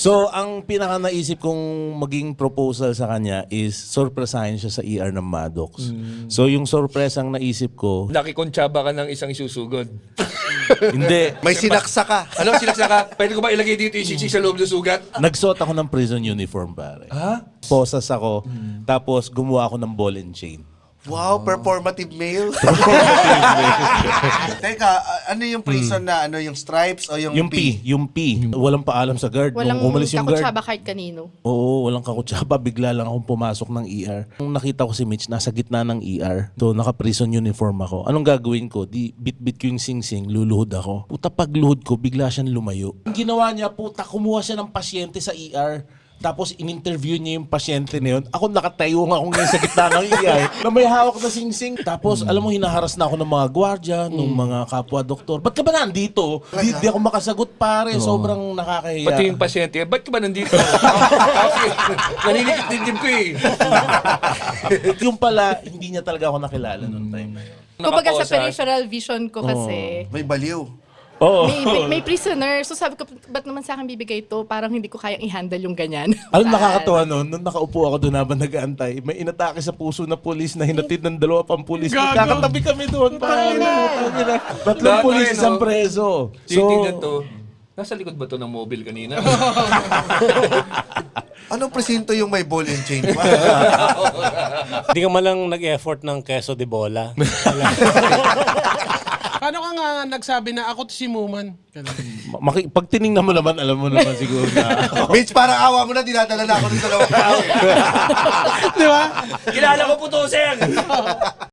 So, ang pinaka naisip kong maging proposal sa kanya is sorpresahin siya sa ER ng Maddox. So, yung sorpresang naisip ko, Nakikontsaba ka ng isang isusugod. hindi. May sinaksa ka. Ano, sinaksa ka? Pwede ko ba ilagay dito yung siksik sa loob ng sugat? Nagsuot ako ng prison uniform, pare. Ha? Posas ako, tapos gumawa ako ng ball and chain. Wow, performative male. Teka, ano yung prison na ano, yung stripes o yung P? Yung P. Walang paalam sa guard. Walang Nung umalis yung guard, kakutsaba kahit kanino. oo, walang kakutsaba. Bigla lang akong pumasok ng ER. Nung nakita ko si Mitch, nasa gitna ng ER. So, naka-prison uniform ako. Anong gagawin ko? Di bit-bit ko yung sing-sing, luluhod ako. Puta, pagluhod ko, bigla siyang lumayo. Ang ginawa niya, puta, kumuha siya ng pasyente sa ER. Tapos in-interview niya yung pasyente na yun. Ako nakatayo nga akong ngayon sa gitna ng ER na may hawak na sing-sing. Tapos alam mo, hinaharas na ako ng mga gwardya, ng mga kapwa-doktor. Ba't ka ba nandito? Di ako makasagot, pare. Sobrang nakakahiya. Pati yung pasyente, ba't ka ba nandito? Kasi naninikit din ko eh. Yung pala, hindi niya talaga ako nakilala noong time na yun. Kumbaga sa Nakaposas. peripheral vision ko kasi, May baliw. Oo. may prisoner. So sabi ko, ba't naman sa akin bibigay ito? Parang hindi ko kayang i-handle yung ganyan. Alam, nakakatawa noon, nung nakaupo ako doon habang nag-aantay, may inatake sa puso na pulis na hinatid ng 2 pang pulis. Kakatabi kami doon. Tatlong pulis, Lahat isang na, no? preso. Titignan to. Nasa likod ba to ng mobile kanina? Anong presinto yung may ball and chain pa? Hindi ka malang nag-effort ng queso de bola. Paano ka nga nagsabi na ako to si Muman? Ganun. Pag tinignan mo naman, alam mo naman siguro na. Mitch, parang awa mo na, dinadala na ako ng dalawang tao. Di ba? Kilala ko po to, sir!